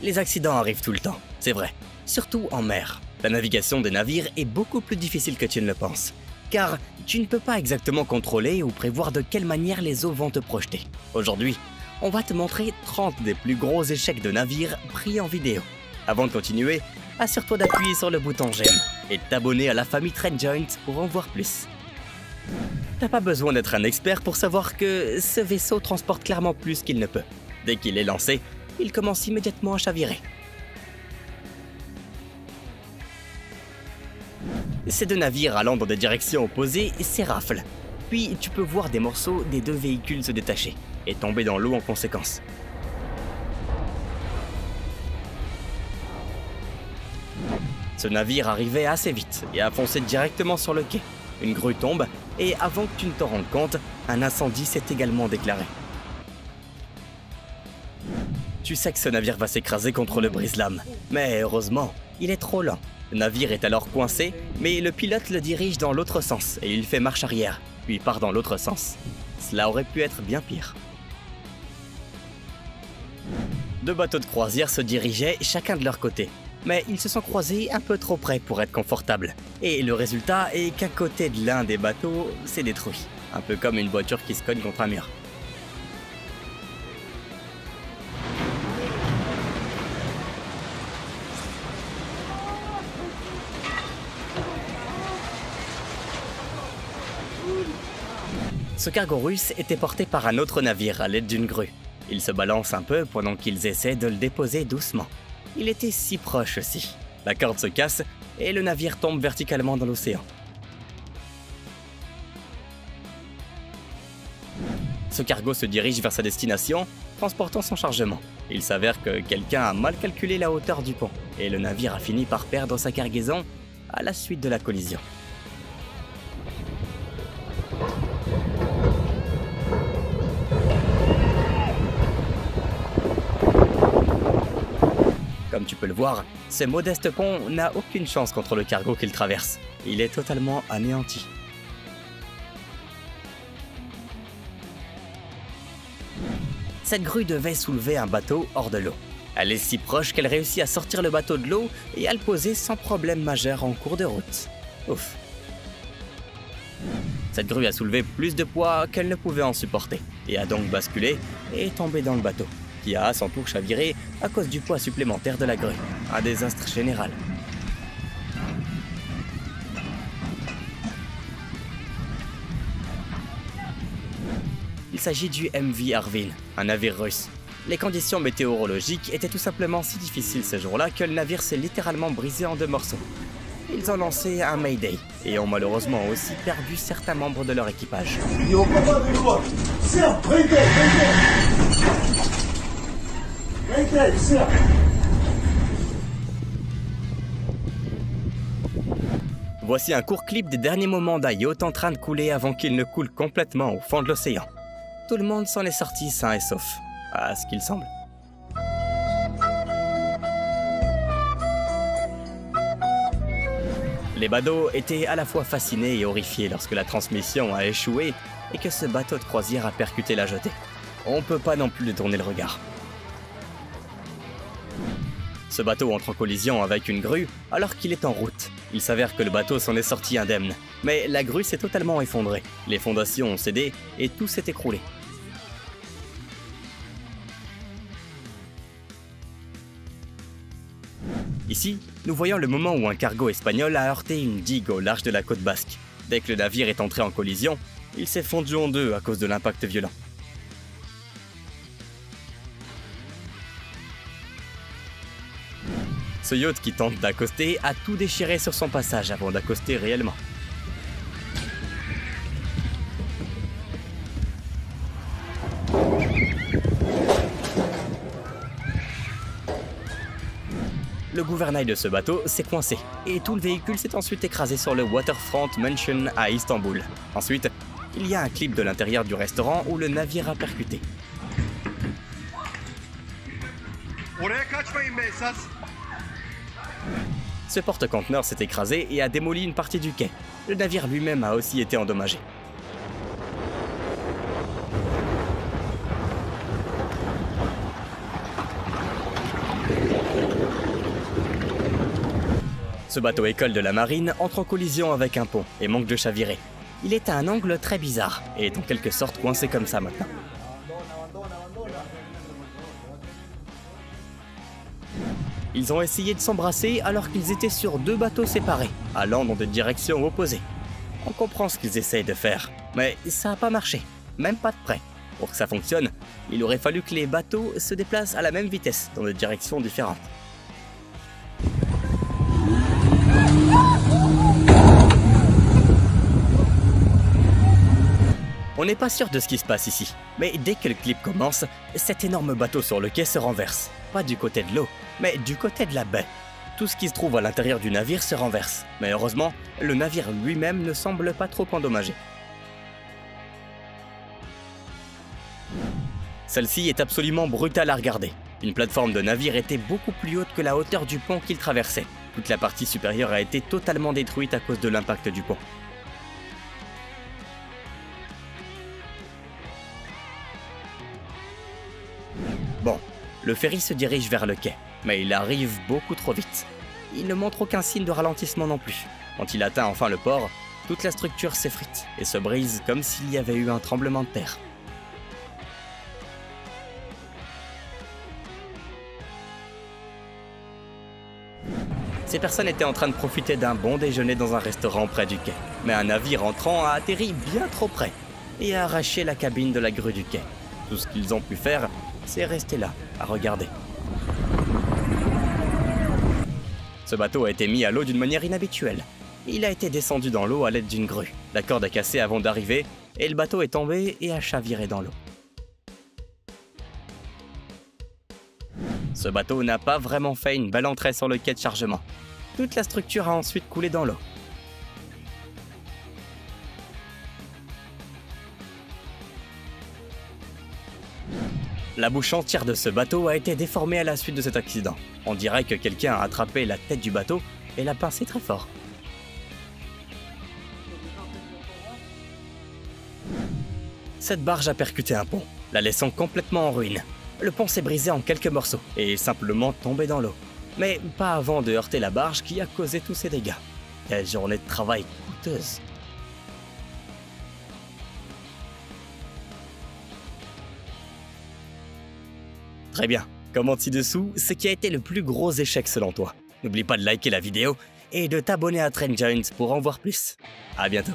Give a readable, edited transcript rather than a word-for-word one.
Les accidents arrivent tout le temps, c'est vrai, surtout en mer. La navigation des navires est beaucoup plus difficile que tu ne le penses, car tu ne peux pas exactement contrôler ou prévoir de quelle manière les eaux vont te projeter. Aujourd'hui, on va te montrer 30 des plus gros échecs de navires pris en vidéo. Avant de continuer, assure-toi d'appuyer sur le bouton j'aime et de t'abonner à la famille Trendjoint pour en voir plus. T'as pas besoin d'être un expert pour savoir que ce vaisseau transporte clairement plus qu'il ne peut. Dès qu'il est lancé, il commence immédiatement à chavirer. Ces deux navires allant dans des directions opposées s'éraflent, puis tu peux voir des morceaux des deux véhicules se détacher et tomber dans l'eau en conséquence. Ce navire arrivait assez vite et a foncé directement sur le quai. Une grue tombe et avant que tu ne t'en rendes compte, un incendie s'est également déclaré. Tu sais que ce navire va s'écraser contre le brise-lames, mais heureusement, il est trop lent. Le navire est alors coincé, mais le pilote le dirige dans l'autre sens et il fait marche arrière, puis part dans l'autre sens. Cela aurait pu être bien pire. Deux bateaux de croisière se dirigeaient chacun de leur côté, mais ils se sont croisés un peu trop près pour être confortables. Et le résultat est qu'un côté de l'un des bateaux s'est détruit, un peu comme une voiture qui se cogne contre un mur. Ce cargo russe était porté par un autre navire à l'aide d'une grue. Il se balance un peu pendant qu'ils essaient de le déposer doucement. Il était si proche aussi. La corde se casse et le navire tombe verticalement dans l'océan. Ce cargo se dirige vers sa destination, transportant son chargement. Il s'avère que quelqu'un a mal calculé la hauteur du pont et le navire a fini par perdre sa cargaison à la suite de la collision. Comme tu peux le voir, ce modeste pont n'a aucune chance contre le cargo qu'il traverse. Il est totalement anéanti. Cette grue devait soulever un bateau hors de l'eau. Elle est si proche qu'elle réussit à sortir le bateau de l'eau et à le poser sans problème majeur en cours de route. Ouf. Cette grue a soulevé plus de poids qu'elle ne pouvait en supporter et a donc basculé et est tombée dans le bateau, qui a à son tour chaviré à cause du poids supplémentaire de la grue. Un désastre général. Il s'agit du MV Arvin, un navire russe. Les conditions météorologiques étaient tout simplement si difficiles ce jour-là que le navire s'est littéralement brisé en deux morceaux. Ils ont lancé un Mayday et ont malheureusement aussi perdu certains membres de leur équipage. Voici un court clip des derniers moments d'un yacht en train de couler avant qu'il ne coule complètement au fond de l'océan. Tout le monde s'en est sorti sain et sauf, à ce qu'il semble. Les badauds étaient à la fois fascinés et horrifiés lorsque la transmission a échoué et que ce bateau de croisière a percuté la jetée. On peut pas non plus détourner le regard. Ce bateau entre en collision avec une grue alors qu'il est en route. Il s'avère que le bateau s'en est sorti indemne, mais la grue s'est totalement effondrée. Les fondations ont cédé et tout s'est écroulé. Ici, nous voyons le moment où un cargo espagnol a heurté une digue au large de la côte basque. Dès que le navire est entré en collision, il s'est fondu en deux à cause de l'impact violent. Ce yacht qui tente d'accoster a tout déchiré sur son passage avant d'accoster réellement. Le gouvernail de ce bateau s'est coincé et tout le véhicule s'est ensuite écrasé sur le Waterfront Mansion à Istanbul. Ensuite, il y a un clip de l'intérieur du restaurant où le navire a percuté. Ce porte-conteneur s'est écrasé et a démoli une partie du quai. Le navire lui-même a aussi été endommagé. Ce bateau école de la marine entre en collision avec un pont et manque de chavirer. Il est à un angle très bizarre et est en quelque sorte coincé comme ça maintenant. Ils ont essayé de s'embrasser alors qu'ils étaient sur deux bateaux séparés, allant dans des directions opposées. On comprend ce qu'ils essayent de faire, mais ça n'a pas marché, même pas de près. Pour que ça fonctionne, il aurait fallu que les bateaux se déplacent à la même vitesse, dans des directions différentes. On n'est pas sûr de ce qui se passe ici, mais dès que le clip commence, cet énorme bateau sur le quai se renverse. Pas du côté de l'eau, mais du côté de la baie. Tout ce qui se trouve à l'intérieur du navire se renverse, mais heureusement, le navire lui-même ne semble pas trop endommagé. Celle-ci est absolument brutale à regarder. Une plateforme de navire était beaucoup plus haute que la hauteur du pont qu'il traversait. Toute la partie supérieure a été totalement détruite à cause de l'impact du pont. Bon, le ferry se dirige vers le quai, mais il arrive beaucoup trop vite. Il ne montre aucun signe de ralentissement non plus. Quand il atteint enfin le port, toute la structure s'effrite et se brise comme s'il y avait eu un tremblement de terre. Ces personnes étaient en train de profiter d'un bon déjeuner dans un restaurant près du quai, mais un navire entrant a atterri bien trop près et a arraché la cabine de la grue du quai. Tout ce qu'ils ont pu faire, c'est rester là, à regarder. Ce bateau a été mis à l'eau d'une manière inhabituelle. Il a été descendu dans l'eau à l'aide d'une grue. La corde a cassé avant d'arriver, et le bateau est tombé et a chaviré dans l'eau. Ce bateau n'a pas vraiment fait une belle entrée sur le quai de chargement. Toute la structure a ensuite coulé dans l'eau. La bouche entière de ce bateau a été déformée à la suite de cet accident. On dirait que quelqu'un a attrapé la tête du bateau et l'a pincé très fort. Cette barge a percuté un pont, la laissant complètement en ruine. Le pont s'est brisé en quelques morceaux et est simplement tombé dans l'eau. Mais pas avant de heurter la barge qui a causé tous ces dégâts. Quelle journée de travail coûteuse. Très bien, commente ci-dessous ce qui a été le plus gros échec selon toi. N'oublie pas de liker la vidéo et de t'abonner à Trend Giants pour en voir plus. À bientôt.